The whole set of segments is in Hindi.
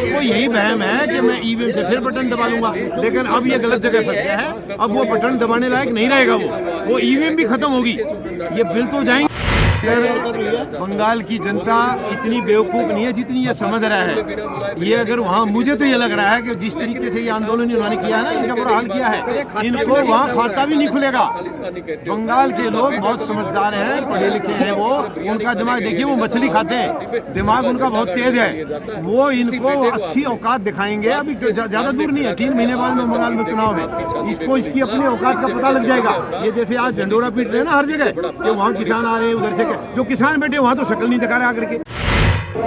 आपको यही वहम है कि मैं ईवीएम से फिर बटन दबा लूंगा, लेकिन अब ये गलत जगह फंस गया है। अब वो बटन दबाने लायक नहीं रहेगा, वो ईवीएम भी खत्म होगी, ये बिल तो जाएंगे। अगर बंगाल की जनता इतनी बेवकूफ़ नहीं है जितनी ये समझ रहा है। ये अगर वहाँ, मुझे तो ये लग रहा है कि जिस तरीके से ये आंदोलन इन्होंने किया है ना, इनका बुरा हाल किया है, इनको वहाँ खाता भी नहीं खुलेगा। बंगाल के लोग बहुत समझदार हैं, पढ़े लिखे हैं, वो उनका दिमाग देखिए, वो मछली खाते हैं, दिमाग उनका बहुत तेज है। वो इनको अच्छी औकात दिखाएंगे। अभी ज़्यादा दूर नहीं है, 3 महीने बाद में बंगाल में चुनाव है, इसको इसकी अपनी औकात का पता लग जाएगा। ये जैसे आज ढंडोरा पीट रहे हैं ना हर जगह कि वहाँ किसान आ रहे हैं, उधर से जो किसान बैठे वहाँ तो शक्ल नहीं दिखा रहे आकर के।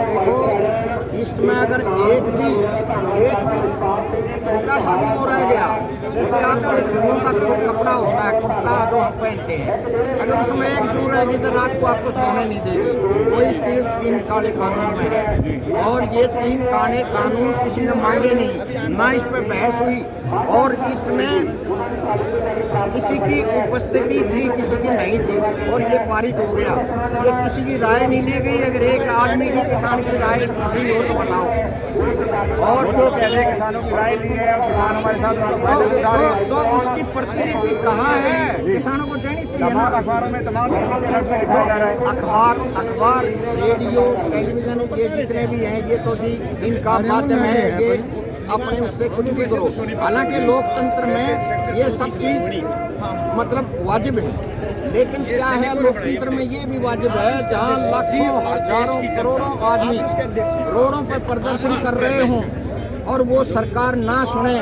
देखो, इसमें अगर एक भी छोटा सा भी वो रह गया, जैसे आपको एक जून का कपड़ा होता है, कुर्ता जो हम पहनते हैं, अगर उसमें एक जून रहेगी तो रात को आपको सोने नहीं देगी। वो इस 3 काले कानून में है, और ये 3 काले कानून किसी ने मांगे नहीं, ना इस पर बहस हुई, और इसमें किसी की उपस्थिति थी, किसी की नहीं थी, और ये पारित हो गया। ये किसी की राय नहीं ली गई। अगर एक आदमी की किसान की राय ली हो तो बताओ। और तो पहले किसानों की राय ली है, किसान हमारे साथ तो उसकी प्रतिलिपि कहाँ है? किसानों को देनी चाहिए ना। अखबारों में तमाम दिखाया जा रहा है। अखबार, रेडियो, टेलीविजन, ये जितने भी हैं, ये तो जी इनका माध्यम है, ये अपने उससे कुछ भी करो। हालांकि लोकतंत्र में ये सब चीज मतलब वाजिब है, लेकिन क्या है, लोकतंत्र में ये भी वाजिब है जहाँ लाखों, हजारों, करोड़ों आदमी रोडों पर प्रदर्शन कर रहे हों और वो सरकार ना सुने,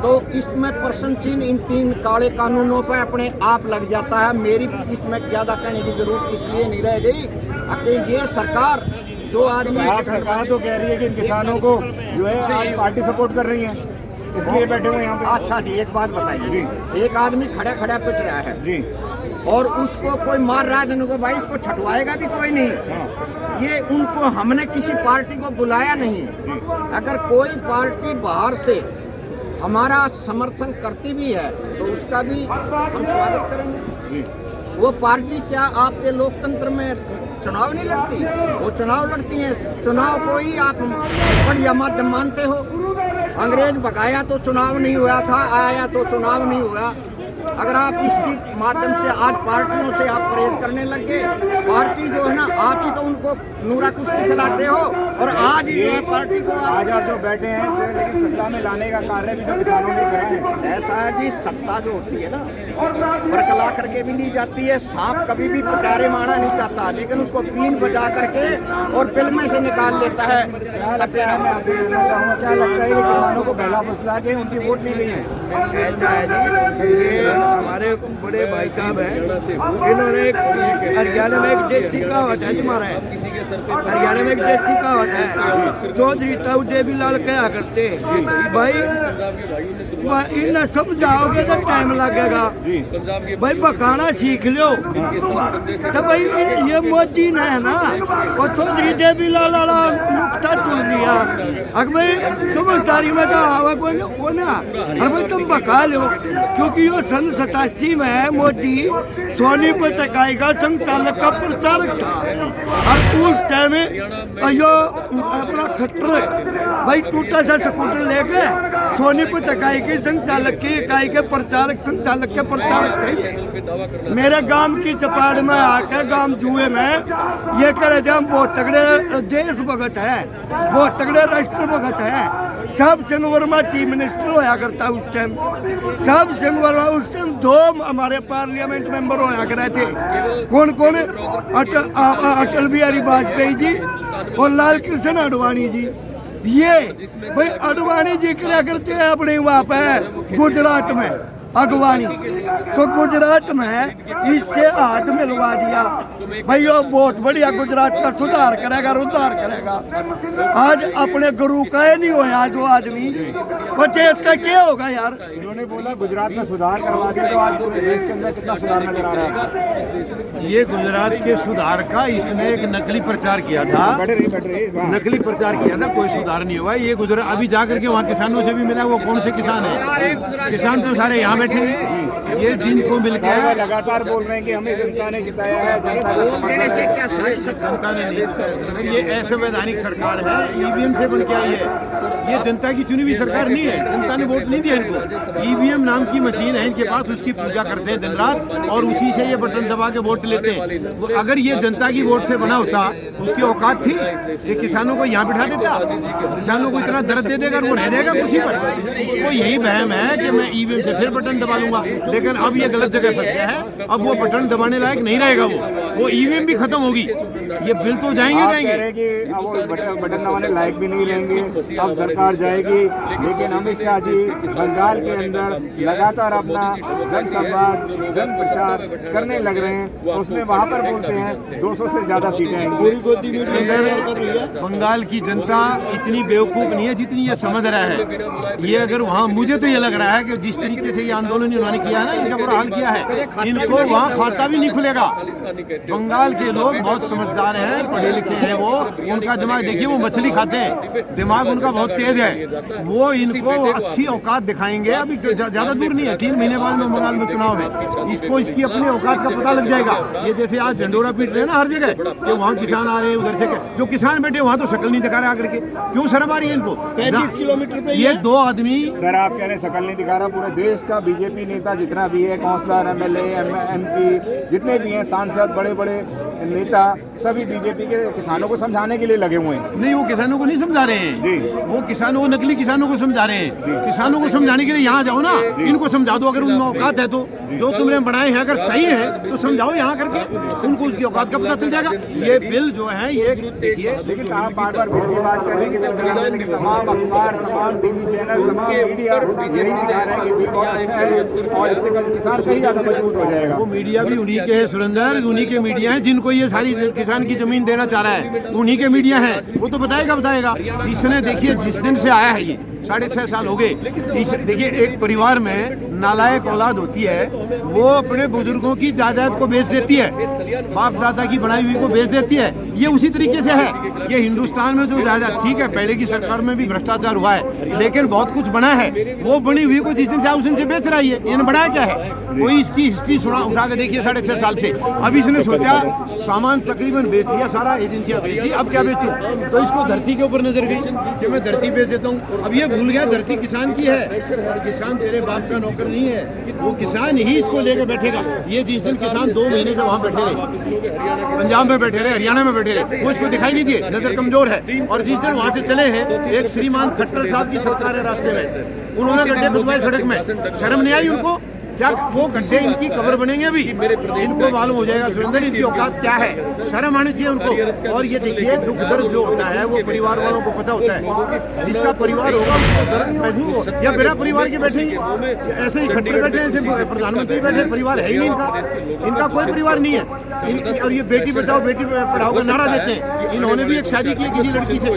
तो इसमें प्रश्न चिन्ह इन 3 काले कानूनों पर अपने आप लग जाता है। मेरी इसमें ज़्यादा कहने की जरूरत इसलिए नहीं रह गई कि ये सरकार जो आदमी, सरकार तो कह रही है कि किसानों को जो है पार्टी सपोर्ट कर रही है, इसलिए बैठे हुए यहाँ पे। अच्छा जी, एक बात बताइए, एक आदमी खड़ा पिट रहा है जी, और उसको कोई मार रहा है, तो भाई इसको छटवाएगा भी कोई नहीं। ये उनको, हमने किसी पार्टी को बुलाया नहीं। अगर कोई पार्टी बाहर से हमारा समर्थन करती भी है तो उसका भी हम स्वागत करेंगे। वो पार्टी क्या आपके लोकतंत्र में चुनाव नहीं लड़ती? वो चुनाव लड़ती हैं। चुनाव को ही आप बढ़िया माध्यम मानते हो। अंग्रेज भगाया तो चुनाव नहीं हुआ था, आया तो चुनाव नहीं हुआ। अगर आप इसकी माध्यम से आज पार्टियों से आप परहेज करने लग गए, पार्टी जो है ना, आप ही तो उनको नूरा कुश्ती खिलाते हो, और आज ही जो है पार्टी को आज आप जो बैठे हैं, लेकिन सत्ता में लाने का कार्य भी तो किसानों ने करा है। ऐसा है जी, सत्ता जो होती है ना, बरकला करके भी ली जाती है। सांप कभी भी पटारे मारना नहीं चाहता, लेकिन उसको बीन बजा करके और बिल में से निकाल लेता है। क्या लगता है कि किसानों को पहला फसला के उनकी वोट ली गई है? ऐसा है जी, ये हमारे बड़े भाई साहब हैं, इन्होंने हरियाणा में एक देसी कहावत है जी, मारा है हरियाणा में एक देसी कहावत है, चौधरी ताऊ देवीलाल कहा करते भाई इन्हें समझाओगे तो टाइम लगेगा, भाई बखाना सीख लो। तो भाई ये मोदी ने है ना, वो चौधरी देवीलाल वाला नुक्ता चुन लिया। अगर भाई समझदारी में तो आवा कोई वो ना, अरे भाई तुम बका लो, क्योंकि ये सन 87 में मोदी सोनीपत इकाई का संचालक का प्रचारक था, और उस टाइम यो अपना खट्टर भाई टूटा सा स्कूटर लेके सोनीपत इकाई के संचालक की इकाई के प्रचारक, संचालक के प्रचारक थे। मेरे गांव की चपाड़ में आके गांव जुए में ये कह रहे थे हम बहुत तगड़े देश भगत है, बहुत तगड़े राष्ट्र भगत है। सब सिंह वर्मा चीफ मिनिस्टर होया करता उस टाइम, सब सिंह वर्मा उस टाइम 2 हमारे पार्लियामेंट मेंबर होया करे थे। कौन कौन? अटल बिहारी वाजपेयी जी और लाल कृष्ण आडवाणी जी। ये भाई आडवाणी जी क्या करते हैं अपने वहाँ पे गुजरात में अगवानी, तो गुजरात में इससे हाथ मिलवा दिया। भाई वो बहुत बढ़िया गुजरात का सुधार करेगा, उद्धार करेगा। आज अपने गुरु का ही नहीं होया जो आदमी, वो देश का क्या होगा यार? इन्होंने बोला गुजरात में सुधार करवा दिया, तो आज पूरे देश के अंदर कितना सुधार नजर आ रहा है। ये गुजरात के सुधार का इसने एक नकली प्रचार किया था, नकली प्रचार किया था, कोई सुधार नहीं हुआ। ये गुजरात अभी जाकर के वहाँ किसानों से भी मिला, वो कौन से किसान है? किसान तो सारे यहाँ बैठे हैं, ये जिनको मिल वो गया लगातार बोल रहे हैं कि हमें जनता ने जिताया है, जनता का बोल देने से क्या सारी जनता ने नहीं, ये असंवैधानिक सरकार है, ईवीएम से बन के आई है, ये जनता की चुनी हुई सरकार नहीं है, जनता ने वोट नहीं दिया इनको। ईवीएम नाम की मशीन है इनके पास, उसकी पूजा करते हैं दिन रात और उसी से ये बटन दबा के वोट लेते हैं। अगर ये जनता की वोट से बना होता, उसकी औकात थी ये किसानों को यहाँ बिठा देता, किसानों को इतना दर्द दे देगा वो रह जाएगा कुर्सी पर। उसको यही वहम है कि मैं ईवीएम से फिर बटन दबा लूंगा, लेकिन अब ये गलत जगह फंस गया है, अब वो बटन दबाने लायक नहीं रहेगा, वो ईवीएम भी खत्म होगी, ये बिल तो जाएंगे आप कह रहे जाएंगे। हैं कि अब वो बटन दबाने लायक भी नहीं रहेंगे, अब सरकार जाएगी। लेकिन अमित शाह जी बंगाल के अंदर लगातार अपना जनसंवाद जन प्रचार करने लग रहे हैं, तो उसमें वहाँ पर बोलते हैं 200 से ज़्यादा सीटें आएंगी। बंगाल की जनता इतनी बेवकूफ नहीं है जितनी ये समझ रहा है। ये अगर वहाँ, मुझे तो ये लग रहा है कि जिस तरीके से ये आंदोलन इन्होंने किया है ना, इसका बुरा हाल किया है, इनको वहाँ खाता भी नहीं खुलेगा। बंगाल के लोग बहुत समझदार हैं, पढ़े लिखे हैं, वो उनका दिमाग देखिए, वो मछली खाते हैं, दिमाग उनका बहुत तेज है, वो इनको अच्छी औकात दिखाएंगे। अभी ज्यादा दूर नहीं है, 3 महीने बाद में बंगाल में चुनाव है, इसको इसकी अपनी औकात का पता लग जाएगा। ये जैसे आज ढंडोरा पीट रहे हैं ना हर जगह कि वहाँ किसान आ रहे हैं, उधर से जो किसान बैठे वहाँ तो शक्ल नहीं दिखा रहे आकर के, क्यों शर्म आ रही है इनको? 35 किलोमीटर पे ये 2 आदमी सर आप कह रहे हैं शकल नहीं दिखा रहा, पूरे देश का बीजेपी नेता जितना भी है, काउंसलर, एमएलए, एमपी जितने भी हैं, सांसद, बड़े बड़े नेता, सभी बीजेपी के किसानों को समझाने के लिए लगे हुए हैं। नहीं, वो किसानों को नहीं समझा रहे हैं जी, वो किसानों को, नकली किसानों को समझा रहे हैं। किसानों को समझाने के लिए यहाँ जाओ ना, इनको समझा दो, अगर उनमें औकात है तो, जो तुमने बनाए हैं अगर सही है तो समझाओ यहाँ करके, उनको उसकी औकात का पता चल जाएगा। ये बिल जो है ये देखिए, लेकिन आप बार बार बिल की बात करें कि तमाम अखबार, तमाम टीवी चैनल, तमाम मीडिया यही दिखा रहे हैं कि बिल बहुत अच्छा है और इससे किसान कहीं ज़्यादा मजबूत हो जाएगा। वो मीडिया भी उन्हीं के है सुरेंद्र, उन्हीं के मीडिया हैं जिनको ये सारी किसान की जमीन देना चाह रहा है, उन्हीं के मीडिया हैं, वो तो बताएगा। इसने देखिए जिस दिन से आया है ये 6.5 साल हो गए। देखिए एक परिवार में नालायक औलाद होती है, वो अपने बुजुर्गों की जायदाद को बेच देती है, बाप दादा की बनाई हुई को बेच देती है। ये उसी तरीके से है, ये हिंदुस्तान में जो जायदाद, ठीक है पहले की सरकार में भी भ्रष्टाचार हुआ है, लेकिन बहुत कुछ बना है, वो बनी हुई को जिस दिन से उस दिन से बेच रही है। इन्होंने बनाया क्या है? कोई इसकी हिस्ट्री सुना उठा के देखिए 6.5 साल से। अब इसने सोचा सामान तकरीबन बेच दिया, सारा एजेंसियां बेच दी, अब क्या बेचूं? तो इसको धरती के ऊपर नजर गई कि मैं धरती बेच देता हूँ। अब ये भूल गया धरती किसान की है, और किसान तेरे बाप का नौकर नहीं है, वो किसान ही इसको लेकर बैठेगा। ये जिस दिन किसान 2 महीने से वहाँ बैठे रहे, पंजाब में बैठे रहे, हरियाणा में बैठे रहे, वो इसको दिखाई नहीं दिए, नजर कमजोर है। और जिस दिन वहाँ से चले हैं, एक श्रीमान खट्टर साहब की सरकार है रास्ते में, उन्होंने गड्ढे खुदवाए सड़क में, शर्म नहीं आई उनको? क्या वो गड्ढे इनकी कब्र बनेंगे अभी? इनको मालूम हो जाएगा सुरेंद्र इनकी औकात क्या है, शर्म आनी चाहिए उनको। और ये देखिए दुख दर्द जो होता है वो परिवार वालों को पता होता है, जिसका परिवार होगा उसको दर्द महसूस हो। या बिना परिवार के बैठे ऐसे ही खट्टर बैठे, ऐसे प्रधानमंत्री बैठे, परिवार है ही नहीं इनका कोई परिवार नहीं है। और ये बेटी बचाओ बेटी पढ़ाओ का नारा देते हैं। इन्होंने भी एक शादी की किसी लड़की से,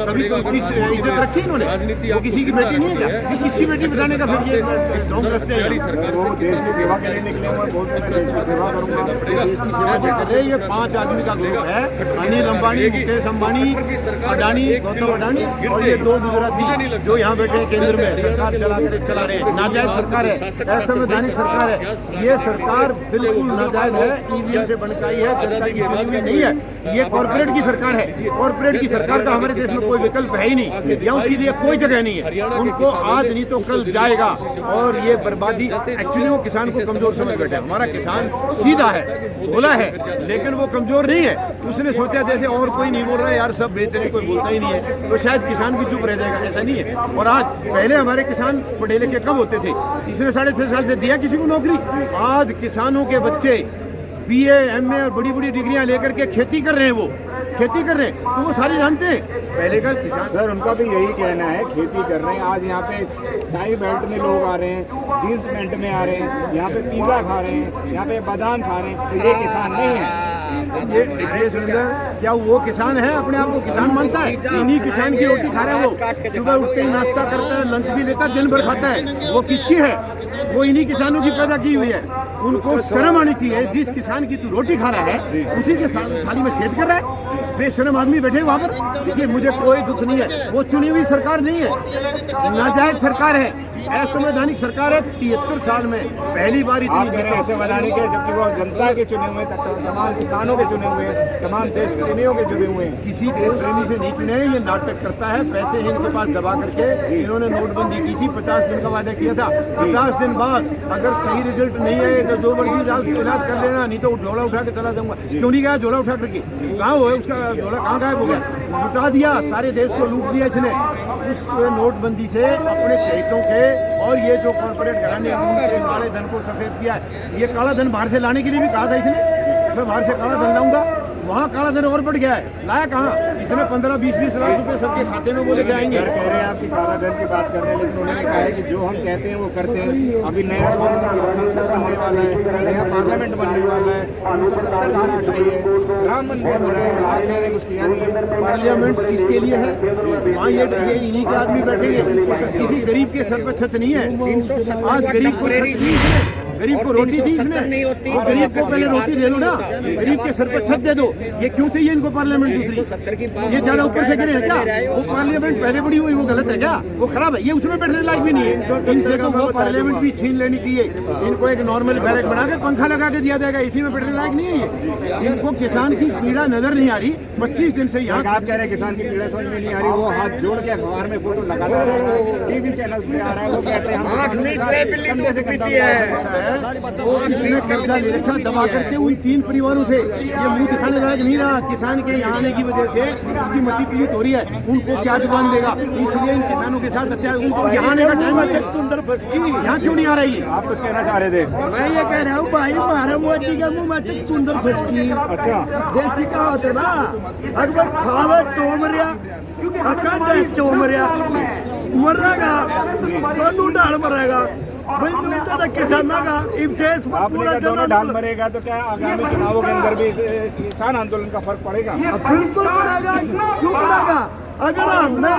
कभी उसकी इज्जत रखी इन्होंने, वो किसी की बेटी नहीं है क्या? किसकी बेटी बताने का फिर ये ढोंग रखते हैं। देश की सेवा के लिए निकले हुए, बोलते हैं देश की सेवा करूंगा। देश की सेवा से करे, ये 5 आदमी का ग्रुप है, अनिल अंबानी, मुकेश अंबानी, अडानी, गौतम अडानी, और ये 2 गुजराती जो यहाँ बैठे हैं केंद्र में, सरकार चला रहे हैं। नाजायज सरकार है, असंवैधानिक सरकार है, ये सरकार बिल्कुल नाजायज है, ईवीएम से बनकर आई है, जनता की चुनी हुई नहीं है, ये कॉर्पोरेट की सरकार है। कॉर्पोरेट की सरकार का हमारे देश में कोई विकल्प है ही नहीं, या उसके लिए कोई जगह नहीं है। उनको आज नहीं तो कल जाएगा, और ये बर्बादी एक्चुअली वो किसान को कमजोर समझ बैठे। हमारा किसान सीधा है, भोला है, लेकिन वो कमजोर नहीं है। उसने सोचा जैसे और कोई नहीं बोल रहा है यार, सब बेच रहे, कोई बोलता ही नहीं है, तो शायद किसान भी चुप रह जाएगा। ऐसा नहीं है। और आज पहले हमारे किसान पढ़े लिखे कब होते थे? इसने 6.5 साल से दिया किसी को नौकरी। आज किसानों के बच्चे BA, MA और बड़ी बड़ी डिग्रियां लेकर के खेती कर रहे हैं, वो खेती कर रहे हैं, तो वो सारे जानते हैं पहले का किसान। सर उनका भी यही कहना है, खेती कर रहे हैं। आज यहाँ पे टाई बेल्ट में लोग आ रहे हैं, जीन्स पैंट में आ रहे हैं, यहाँ पे पिज़्ज़ा खा रहे हैं, यहाँ पे बादाम खा रहे हैं, तो ये किसान नहीं है। ये सुरेंद्र, क्या वो किसान है? अपने आप को किसान मानता है? इन्हीं किसान की रोटी खा रहा है वो, सुबह उठते ही नाश्ता करता है, लंच भी लेता है, दिन भर खाता है। वो किसकी है? वो इन्हीं किसानों की पैदा की हुई है। उनको शर्म आनी चाहिए। जिस किसान की तू रोटी खा रहा है, उसी के थाली में छेद कर रहा है। बेशर्म आदमी बैठे वहाँ पर। देखिए मुझे कोई दुख नहीं है, वो चुनी हुई सरकार नहीं है, नाजायज सरकार है, असंवैधानिक सरकार है। 73 साल में पहली बार आप इतनी कह रहे हैं ऐसे वैधानिक है, जबकि वो जनता के चुने हुए, तमाम किसानों के चुने हुए, तमाम देश प्रेमियों के चुने हुए हैं। किसी देश प्रेमी से नहीं चुने, ये नाटक करता है। पैसे ही इनके पास दबा करके इन्होंने नोटबंदी की थी, 50 दिन का वादा किया था। 50 दिन बाद अगर सही रिजल्ट नहीं आए तो जो मर्जी इलाज कर लेना, नहीं तो झोला उठा के चला जाऊंगा। क्यों नहीं गया झोला उठा करके? कहाँ हो उसका झोला, कहाँ गायब हो गया? लुटा दिया, सारे देश को लूट दिया इसने। उस नोटबंदी से अपने चहेतों के और ये जो कॉर्पोरेट घराने उनके काले धन को सफेद किया है। ये काला धन बाहर से लाने के लिए भी कहा था इसने, मैं बाहर से काला धन लाऊंगा। वहाँ काला धन और बढ़ गया है, लाया कहाँ? इसने 15-20 लाख रुपए सबके खाते में बोले जाएंगे। कह रहे हैं आपकी काला धन की बात कर रहे हैं, लेकिन उन्होंने कहा है कि जो हम कहते हैं वो करते हैं। अभी नया संसद बनने वाला है, नया पार्लियामेंट बनने वाला है, राम मंदिर बना है, आप कह रहे हैं कुछ किया नहीं है। पार्लियामेंट किसके लिए है? वहाँ ये इन्हीं के आदमी बैठेंगे। किसी गरीब के सर पर छत नहीं है। आज गरीब को छत दी इसने, गरीब को रोटी दी इसने। वो गरीब को पहले रोटी दे दो ना, गरीब के सर पर छत दे दो। ये क्यों चाहिए इनको पार्लियामेंट दूसरी? ये ज्यादा ऊपर से गिरे हैं क्या? वो पार्लियामेंट पहले बड़ी हुई, वो गलत है क्या? वो खराब है, ये उसमें बैठने लायक भी नहीं है। इनसे तो वो पार्लियामेंट भी छीन लेनी चाहिए। इनको एक नॉर्मल बैरक बना के पंखा लगा के दिया जाएगा, इसी में बैठने लायक नहीं है ये। इनको किसान की पीड़ा नजर नहीं आ रही। 25 दिन से यहाँ आप कह रहे हैं किसान की पीड़ा समझ में नहीं आ रही। वो हाथ जोड़ के अखबार में फोटो लगाता है, टीवी चैनल पे आ रहा है, वो कहते हैं वो इसने कर्जा ले रखा दबा करके उन 3 परिवारों से। ये मुंह दिखाने लायक नहीं रहा। किसान के यहाँ आने की वजह से उसकी मट्टी पलीत हो रही है। उनको क्या जबान देगा? इसलिए इन किसानों के साथ अत्याचार। उनको यहाँ आने का टाइम नहीं है। यहाँ क्यों नहीं आ रही है? आप कुछ कहना चाह रहे थे? मैं ये कह रहा हूँ भाई, हमारे मोदी के मुंह में चुंदर फसकी। अच्छा, देसी का होता ना, अकबर खावे टोमरिया, अकांडे टोमरिया, मरेगा तो नू डाल मरेगा भाई। तो तो किसानों का इस देश में आपने पूरा कहा दोनों जन डाल मरेगा, तो क्या आगामी चुनावों के अंदर भी इस किसान आंदोलन का फर्क पड़ेगा? बिल्कुल पड़ेगा। क्यों पड़ेगा? अगर हमने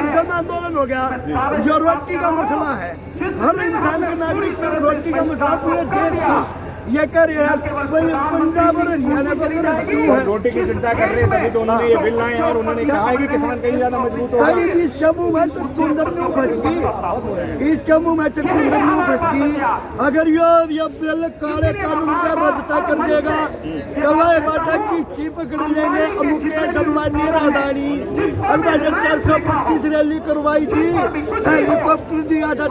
जन आंदोलन हो गया, ये रोटी का मसला है, हर इंसान के नागरिक का रोटी का मसला, पूरे देश का। ये कह रहे हैं भाई पंजाब और हरियाणा को तो क्यों है? रोटी की चिंता कर रहे हैं, तभी तो उन्होंने ये बिल लाए और उन्होंने कहा है कि किसान कहीं ज्यादा मजबूत होगा। कहीं भी इसके मुंह में चुंदर नहीं फंसगी, इसके मुंह में चुंदर नहीं फंसगी। अगर ये बिल काले कानून से रद्द कर देगा तो वह बात है कि पकड़ लेंगे मुकेश अंबानी अडानी। अगर 425 रैली करवाई थी, हेलीकॉप्टर दिया था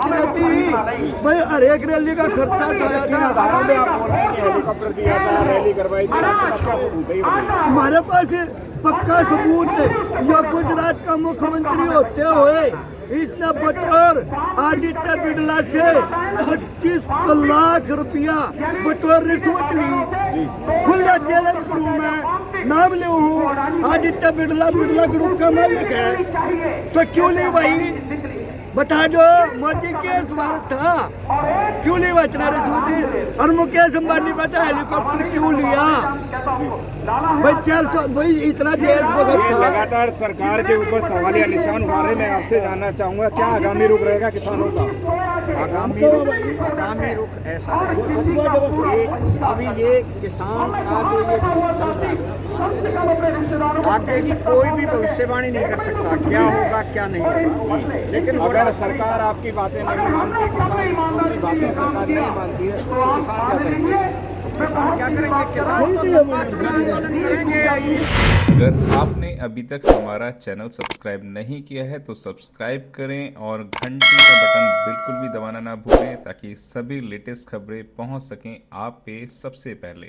भाई, हर एक रैली का खर्चा उठाया था। हेलीकॉप्टर दिया था, रैली करवाई थी, आपके पास क्या सबूत है? हमारे पास पक्का सबूत है। यह गुजरात का मुख्यमंत्री होते हुए इसने बतौर आदित्य बिरला से 25 लाख रुपया बतौर रिश्वत ली। खुला चैलेंज करूँ, मैं नाम ले हूँ, आदित्य बिरला ग्रुप का मालिक है। तो क्यों नहीं भाई बता दो, मोदी के सवाल था, क्यों नहीं बचना रिश्वत? और मुकेश अंबानी का हेलीकॉप्टर क्यों लिया भाई? 400 भाई, इतना देश भगत था। लगातार सरकार के ऊपर सवालिया निशान उठा रहे। मैं आपसे जानना चाहूंगा, क्या आगामी रुख रहेगा किसानों का? आगामी रुख ऐसा है, अभी ये किसान का जो ये चल रहा है, आगे की कोई भी भविष्यवाणी नहीं कर सकता क्या होगा क्या नहीं होगा। लेकिन अगर सरकार आपकी बातें नहीं मानती, किसान की बातें सरकार नहीं मानती है, तो किसान क्या करेंगे? किसान तो लंबा चौड़ा आंदोलन ही करेंगे। अगर आपने अभी तक हमारा चैनल सब्सक्राइब नहीं किया है तो सब्सक्राइब करें और घंटी का बटन बिल्कुल भी दबाना ना भूलें, ताकि सभी लेटेस्ट खबरें पहुंच सकें आप पे सबसे पहले।